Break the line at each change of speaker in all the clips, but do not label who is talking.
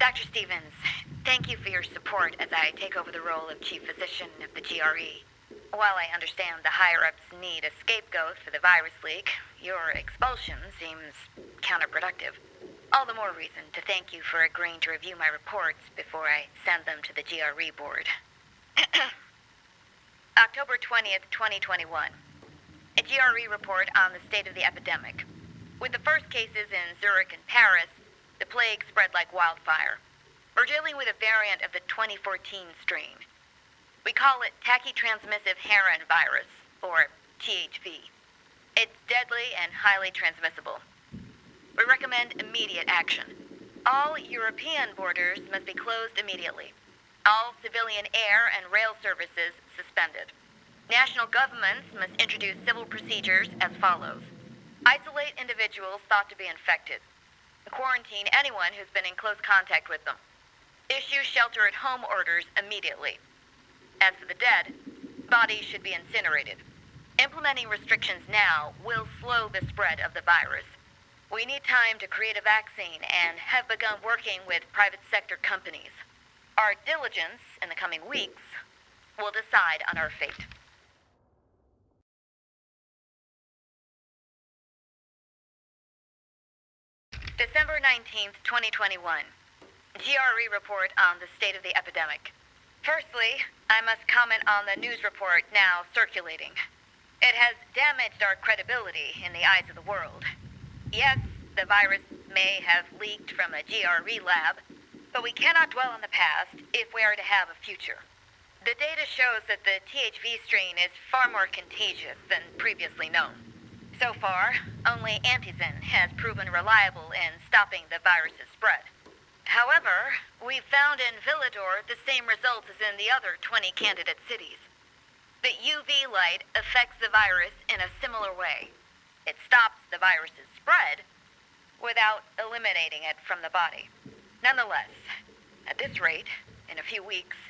Dr. Stevens, thank you for your support as I take over the role of Chief Physician of the GRE. While I understand the higher-ups need a scapegoat for the virus leak, your expulsion seems counterproductive. All the more reason to thank you for agreeing to review my reports before I send them to the GRE board. October 20th, 2021. A GRE report on the state of the epidemic. With the first cases in Zurich and Paris, the plague spread like wildfire. We're dealing with a variant of the 2014 strain. We call it tachytransmissive heron virus, or THV. It's deadly and highly transmissible. We recommend immediate action. All European borders must be closed immediately. All civilian air and rail services suspended. National governments must introduce civil procedures as follows. Isolate individuals thought to be infected. Quarantine anyone who's been in close contact with them. Issue shelter-at-home orders immediately. As for the dead, bodies should be incinerated. Implementing restrictions now will slow the spread of the virus. We need time to create a vaccine and have begun working with private sector companies. Our diligence in the coming weeks will decide on our fate. December 19th, 2021. GRE report on the state of the epidemic. Firstly, I must comment on the news report now circulating. It has damaged our credibility in the eyes of the world. Yes, the virus may have leaked from a GRE lab, but we cannot dwell on the past if we are to have a future. The data shows that the THV strain is far more contagious than previously known. So far, only antizin has proven reliable in stopping the virus's spread. However, we found in Villador the same results as in the other 20 candidate cities. The UV light affects the virus in a similar way. It stops the virus's spread without eliminating it from the body. Nonetheless, at this rate, in a few weeks,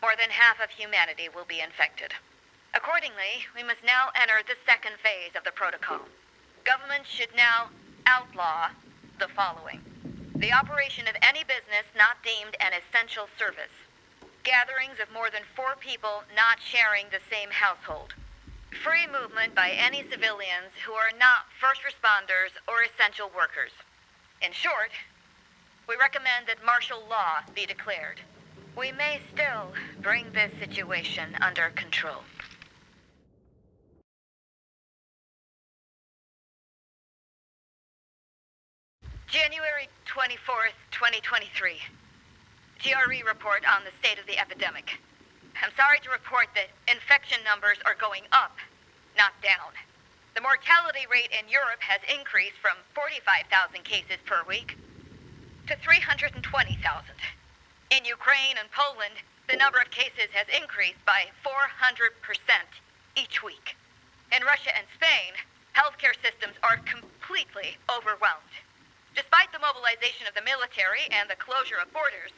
more than half of humanity will be infected. Accordingly, we must now enter the second phase of the protocol. Government should now outlaw the following. The operation of any business not deemed an essential service. Gatherings of more than 4 people not sharing the same household. Free movement by any civilians who are not first responders or essential workers. In short, we recommend that martial law be declared. We may still bring this situation under control. January 24th, 2023. GRE report on the state of the epidemic. I'm sorry to report that infection numbers are going up, not down. The mortality rate in Europe has increased from 45,000 cases per week to 320,000. In Ukraine and Poland, the number of cases has increased by 400% each week. In Russia and Spain, healthcare systems are completely overwhelmed. Despite the mobilization of the military and the closure of borders,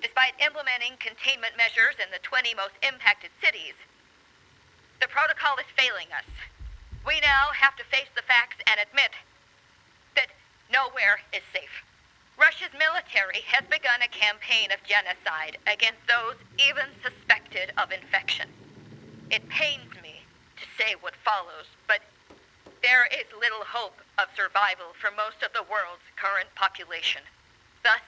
despite implementing containment measures in the 20 most impacted cities, the protocol is failing us. We now have to face the facts and admit that nowhere is safe. Russia's military has begun a campaign of genocide against those even suspected of infection. It pains me to say what follows, but there is little hope of survival for most of the world's current population. Thus,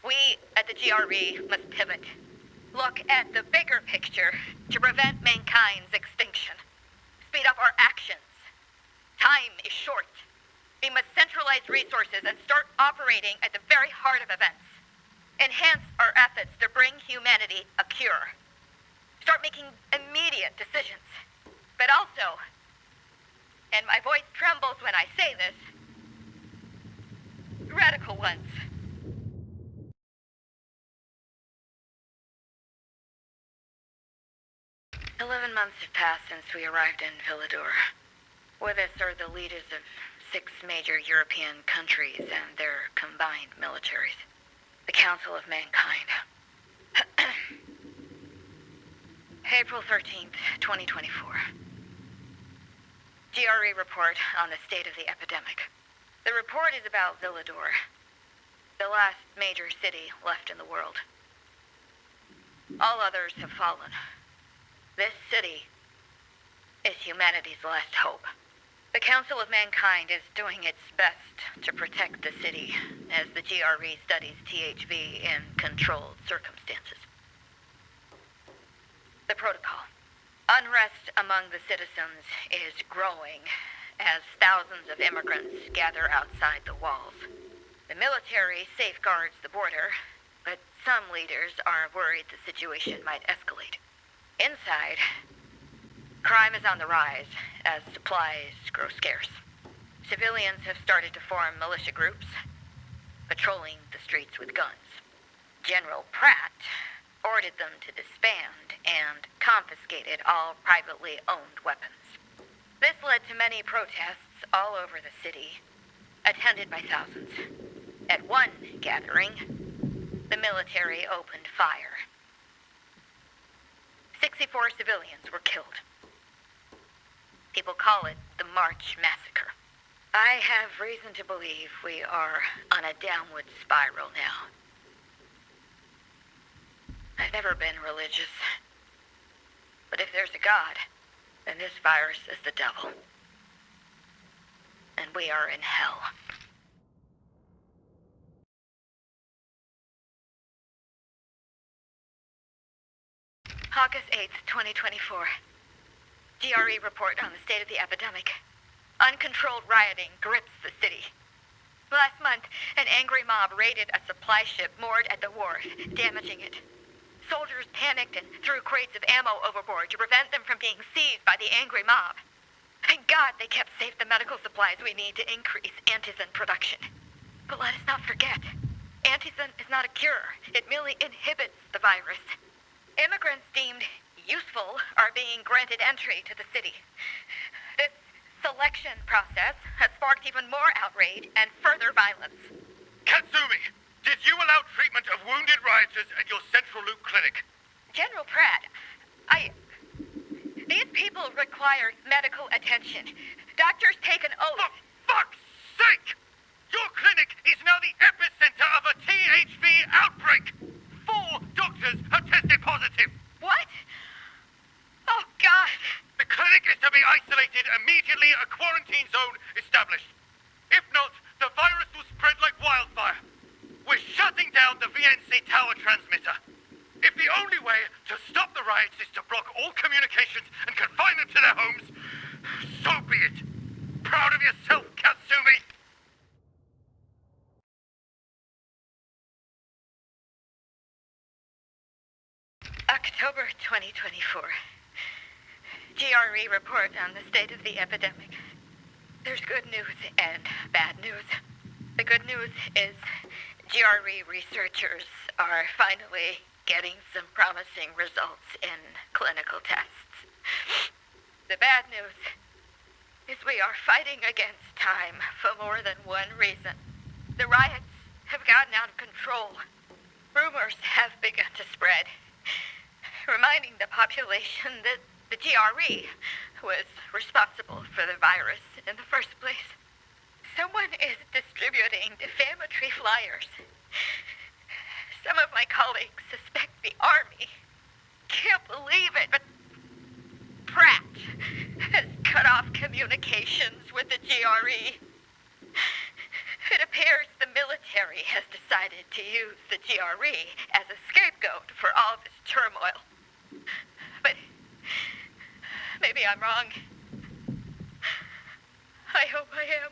we at the GRE must pivot. Look at the bigger picture to prevent mankind's extinction. Speed up our actions. Time is short. We must centralize resources and start operating at the very heart of events. Enhance our efforts to bring humanity a cure. Start making immediate decisions. But also, and my voice trembles when I say this, radical ones. "11 months have passed since we arrived in Villador. With us are the leaders of 6 major European countries and their combined militaries. The Council of Mankind. April 13th, 2024. GRE report on the state of the epidemic. The report is about Villador. the last major city left in the world. All others have fallen. This city is humanity's last hope. The Council of Mankind is doing its best to protect the city as the GRE studies THV in controlled circumstances. The protocol. Unrest among the citizens is growing as thousands of immigrants gather outside the walls. The military safeguards the border, but some leaders are worried the situation might escalate. Inside, crime is on the rise as supplies grow scarce. Civilians have started to form militia groups, patrolling the streets with guns. General Pratt ordered them to disband and confiscated all privately owned weapons. This led to many protests all over the city, attended by thousands. At one gathering, the military opened fire. 64 civilians were killed. People call it the March Massacre. I have reason to believe we are on a downward spiral now. I've never been religious. But if there's a God, then this virus is the devil. And we are in hell. August 8th, 2024. GRE report on the state of the epidemic. Uncontrolled rioting grips the city. Last month, an angry mob raided a supply ship moored at the wharf, damaging it. Soldiers panicked and threw crates of ammo overboard to prevent them from being seized by the angry mob. Thank God they kept safe the medical supplies we need to increase antizin production. But let us not forget, antizin is not a cure. It merely inhibits the virus. Immigrants deemed useful are being granted entry to the city. This selection process has sparked even more outrage and further violence.
Katsumi, did you allow treatment of wounded rioters at your Central Loop clinic?
General Pratt, these people require medical attention. Doctors take an oath.
For fuck's sake! Your clinic is now the epicenter of a THV outbreak! 4 doctors have tested positive!
What? Oh, God!
The clinic is to be isolated immediately, a quarantine zone established. If not, the virus will spread like wildfire. We're shutting down the VNC tower transmitter. If the only way to stop the riots is to block all communications and confine them to their homes, so be it. Proud of yourself, Katsumi!
October 2024. GRE report on the state of the epidemic. There's good news and bad news. The good news is GRE researchers are finally getting some promising results in clinical tests. The bad news is we are fighting against time for more than one reason. The riots have gotten out of control. Rumors have begun to spread, reminding the population that the GRE was responsible for the virus in the first place. Someone is distributing defamatory flyers. Some of my colleagues suspect the Army. Can't believe it, but Pratt has cut off communications with the GRE. It appears the military has decided to use the GRE as a scapegoat for all this turmoil. But maybe I'm wrong. I hope I am.